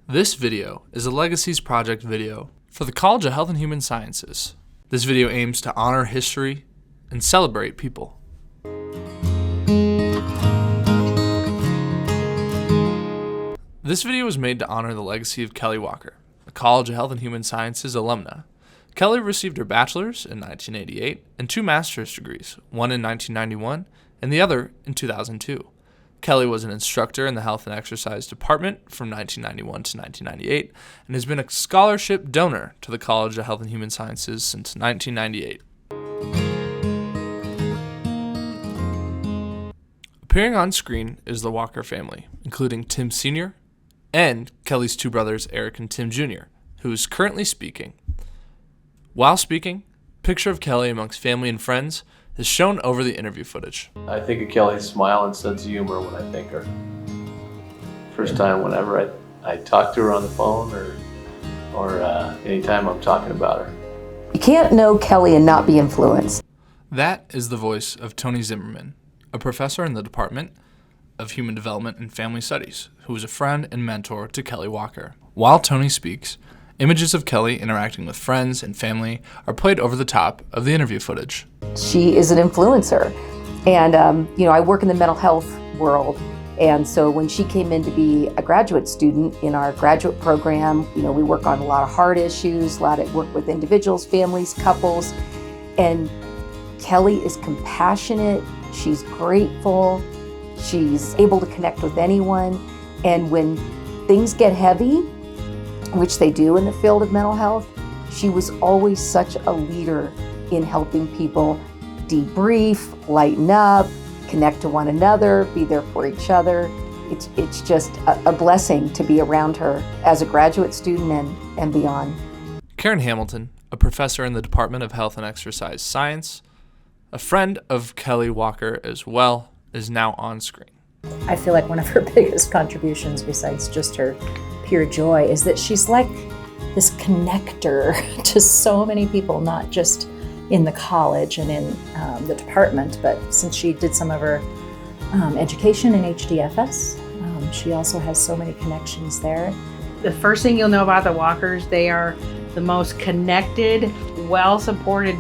This video is a Legacies project video for the College of Health and Human Sciences. This video aims to honor history and celebrate people. This video was made to honor the legacy of Kelly Walker, a College of Health and Human Sciences alumna. Kelly received her bachelor's in 1988 and 2 master's degrees, one in 1991 and the other in 2002. Kelly was an instructor in the Health and Exercise Department from 1991 to 1998 and has been a scholarship donor to the College of Health and Human Sciences since 1998. Appearing on screen is the Walker family, including Tim Sr. and Kelly's 2 brothers, Eric and Tim Jr., who is currently speaking. While speaking, a picture of Kelly amongst family and friends is shown over the interview footage. I think of Kelly's smile and sense of humor when I think her. First time whenever I talk to her on the phone or anytime I'm talking about her. You can't know Kelly and not be influenced. That is the voice of Tony Zimmerman, a professor in the Department of Human Development and Family Studies, who was a friend and mentor to Kelly Walker. While Tony speaks, images of Kelly interacting with friends and family are played over the top of the interview footage. She is an influencer. And, I work in the mental health world. And so when she came in to be a graduate student in our graduate program, we work on a lot of hard issues, a lot of work with individuals, families, couples. And Kelly is compassionate. She's grateful. She's able to connect with anyone. And when things get heavy, which they do in the field of mental health, she was always such a leader in helping people debrief, lighten up, connect to one another, be there for each other. It's just a blessing to be around her as a graduate student and beyond. Karen Hamilton, a professor in the Department of Health and Exercise Science, a friend of Kelly Walker as well, is now on screen. I feel like one of her biggest contributions, besides just her pure joy, is that she's like this connector to so many people, not just in the college and in the department, but since she did some of her education in HDFS, she also has so many connections there. The first thing you'll know about the Walkers, they are the most connected, well-supported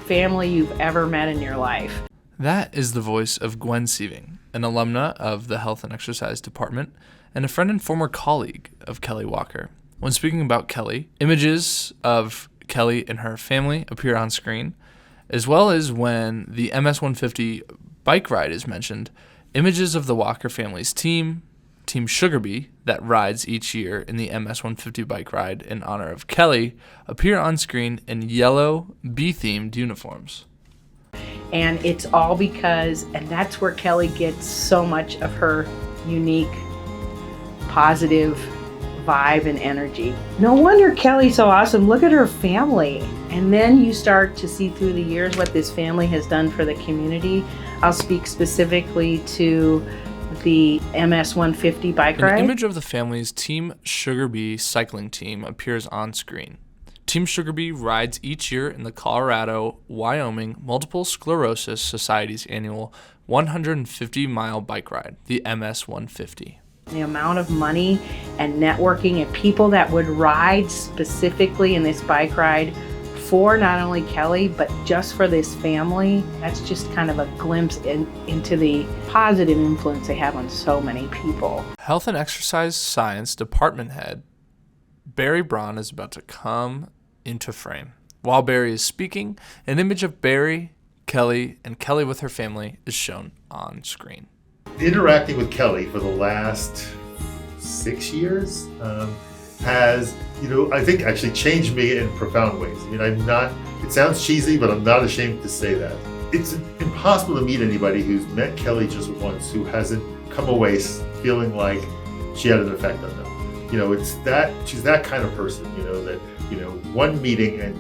family you've ever met in your life. That is the voice of Gwen Sieving, an alumna of the Health and Exercise Department and a friend and former colleague of Kelly Walker. When speaking about Kelly, images of Kelly and her family appear on screen, as well as when the MS-150 bike ride is mentioned, images of the Walker family's team, Team Sugar Bee, that rides each year in the MS-150 bike ride in honor of Kelly, appear on screen in yellow bee-themed uniforms. And it's all because, and that's where Kelly gets so much of her unique, positive vibe and energy. No wonder Kelly's so awesome. Look at her family. And then you start to see through the years what this family has done for the community. I'll speak specifically to the MS-150 bike ride. An image of the family's Team Sugar Bee cycling team appears on screen. Team Sugar Bee rides each year in the Colorado-Wyoming Multiple Sclerosis Society's annual 150-mile bike ride, the MS-150. The amount of money and networking and people that would ride specifically in this bike ride for not only Kelly, but just for this family, that's just kind of a glimpse into the positive influence they have on so many people. Health and Exercise Science Department Head Barry Braun is about to come into frame. While Barry is speaking, an image of Barry, Kelly, and Kelly with her family is shown on screen. Interacting with Kelly for the last 6 years has, I think actually changed me in profound ways. It sounds cheesy, but I'm not ashamed to say that. It's impossible to meet anybody who's met Kelly just once who hasn't come away feeling like she had an effect on them. She's that kind of person, that, one meeting and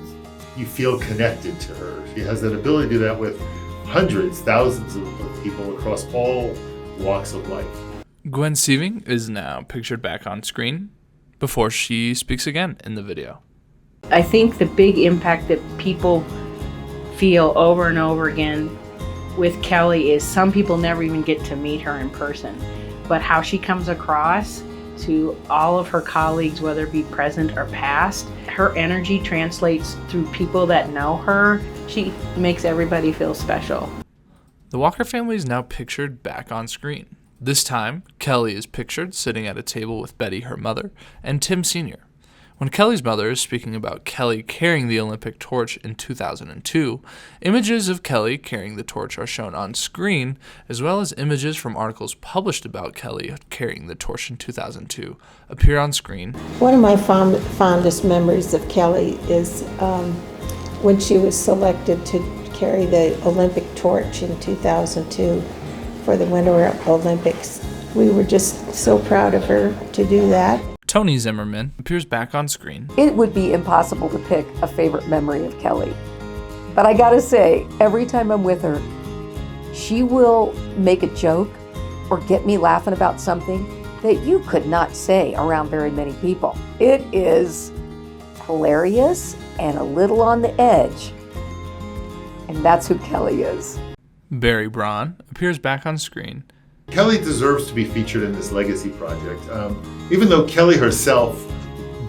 you feel connected to her. She has that ability to do that with hundreds, thousands of people across all walks of life. Gwen Sieving is now pictured back on screen before she speaks again in the video. I think the big impact that people feel over and over again with Kelly is some people never even get to meet her in person, but how she comes across to all of her colleagues, whether it be present or past. Her energy translates through people that know her. She makes everybody feel special. The Walker family is now pictured back on screen. This time, Kelly is pictured sitting at a table with Betty, her mother, and Tim Sr. When Kelly's mother is speaking about Kelly carrying the Olympic torch in 2002, images of Kelly carrying the torch are shown on screen, as well as images from articles published about Kelly carrying the torch in 2002 appear on screen. One of my fondest memories of Kelly is when she was selected to carry the Olympic torch in 2002 for the Winter Olympics. We were just so proud of her to do that. Tony Zimmerman appears back on screen. It would be impossible to pick a favorite memory of Kelly. But I gotta say, every time I'm with her, she will make a joke or get me laughing about something that you could not say around very many people. It is hilarious and a little on the edge. And that's who Kelly is. Barry Braun appears back on screen. Kelly deserves to be featured in this legacy project. Even though Kelly herself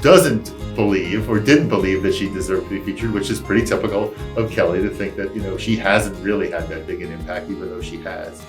doesn't believe or didn't believe that she deserved to be featured, which is pretty typical of Kelly to think that, she hasn't really had that big an impact, even though she has.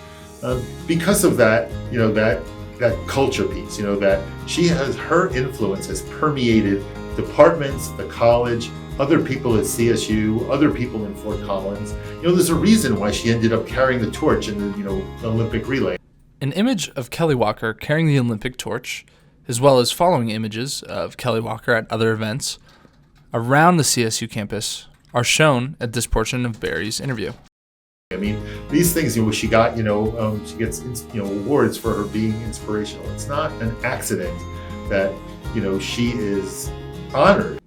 Because of that, that culture piece, that her influence has permeated departments, the college, other people at CSU, other people in Fort Collins. There's a reason why she ended up carrying the torch in the Olympic relay. An image of Kelly Walker carrying the Olympic torch, as well as following images of Kelly Walker at other events around the CSU campus, are shown at this portion of Barry's interview. I mean, these things, she got, she gets, awards for her being inspirational. It's not an accident that, she is honored.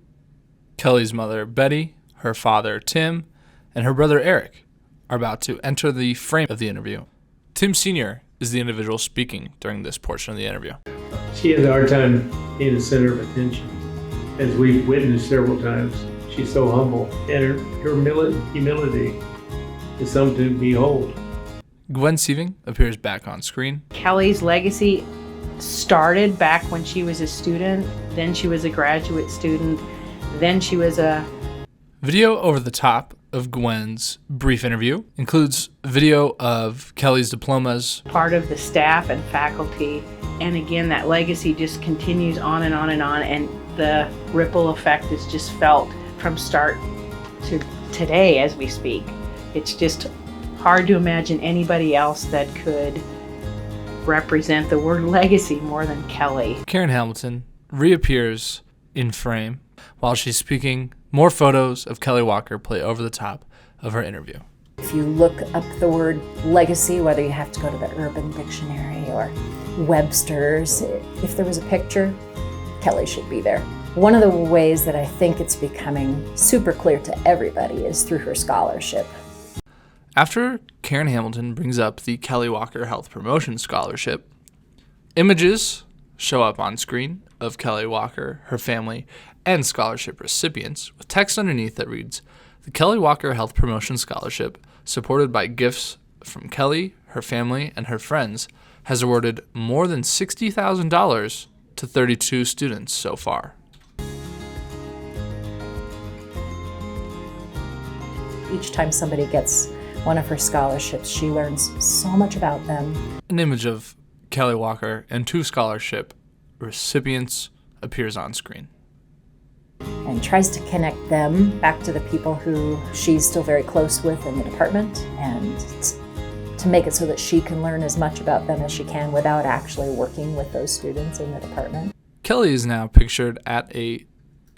Kelly's mother, Betty, her father, Tim, and her brother, Eric, are about to enter the frame of the interview. Tim Sr. is the individual speaking during this portion of the interview. She has a hard time being the center of attention. As we've witnessed several times, she's so humble, and her humility is something to behold. Gwen Sieving appears back on screen. Kelly's legacy started back when she was a student, then she was a graduate student, then she was a... Video over the top of Gwen's brief interview includes video of Kelly's diplomas, part of the staff and faculty, and again, that legacy just continues on and on and on, and the ripple effect is just felt from start to today as we speak. It's just hard to imagine anybody else that could represent the word legacy more than Kelly. Karen Hamilton reappears in frame while she's speaking. More photos of Kelly Walker play over the top of her interview. If you look up the word legacy, whether you have to go to the Urban Dictionary or Webster's, if there was a picture, Kelly should be there. One of the ways that I think it's becoming super clear to everybody is through her scholarship. After Karen Hamilton brings up the Kelly Walker Health Promotion Scholarship, images show up on screen of Kelly Walker, her family, and scholarship recipients with text underneath that reads, "The Kelly Walker Health Promotion Scholarship, supported by gifts from Kelly, her family, and her friends, has awarded more than $60,000 to 32 students so far." Each time somebody gets one of her scholarships, she learns so much about them. An image of Kelly Walker and two scholarship recipients appears on screen. And tries to connect them back to the people who she's still very close with in the department, and to make it so that she can learn as much about them as she can without actually working with those students in the department. Kelly is now pictured at a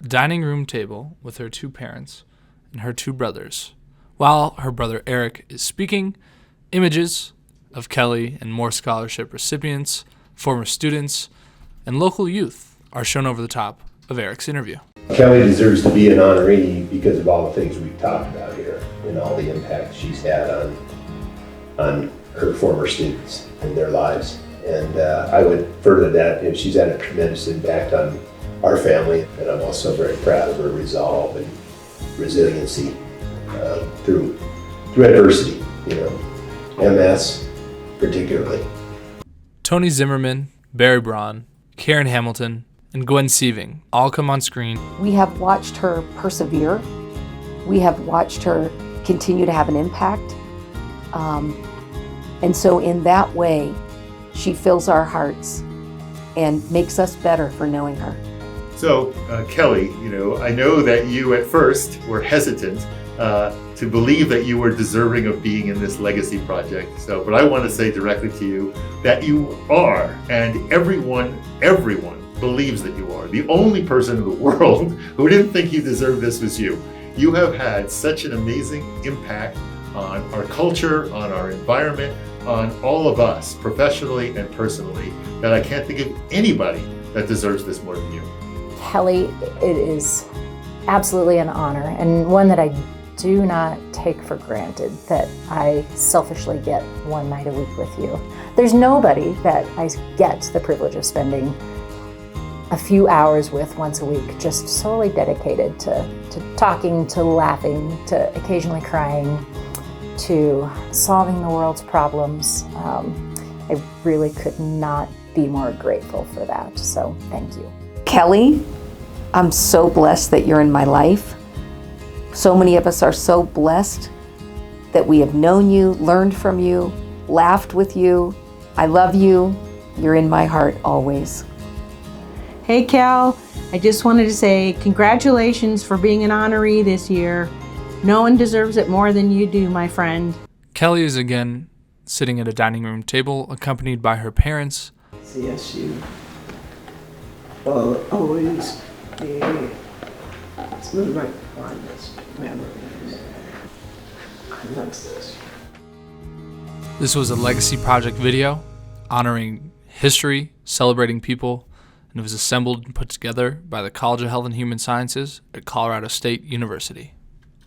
dining room table with her two parents and her two brothers. While her brother Eric is speaking, images of Kelly and more scholarship recipients, former students, and local youth are shown over the top of Eric's interview. Kelly deserves to be an honoree because of all the things we've talked about here and all the impact she's had on her former students and their lives. And I would further that, she's had a tremendous impact on our family, and I'm also very proud of her resolve and resiliency through adversity, MS particularly. Tony Zimmerman, Barry Braun, Karen Hamilton, and Gwen Sieving all come on screen. We have watched her persevere. We have watched her continue to have an impact. And so in that way, she fills our hearts and makes us better for knowing her. So, Kelly, I know that you at first were hesitant to believe that you were deserving of being in this legacy project. But I want to say directly to you that you are, and everyone believes that you are. The only person in the world who didn't think you deserved this was you. You have had such an amazing impact on our culture, on our environment, on all of us, professionally and personally, that I can't think of anybody that deserves this more than you. Kelly, it is absolutely an honor, and one that I do not take for granted, that I selfishly get one night a week with you. There's nobody that I get the privilege of spending a few hours with once a week, just solely dedicated to talking, to laughing, to occasionally crying, to solving the world's problems. I really could not be more grateful for that, so thank you. Kelly, I'm so blessed that you're in my life. So many of us are so blessed that we have known you, learned from you, laughed with you. I love you. You're in my heart always. Hey Cal, I just wanted to say congratulations for being an honoree this year. No one deserves it more than you do, my friend. Kelly is again sitting at a dining room table accompanied by her parents. CSU will always be some of my fondest memories. I love this. This was a Legacy Project video honoring history, celebrating people, and it was assembled and put together by the College of Health and Human Sciences at Colorado State University.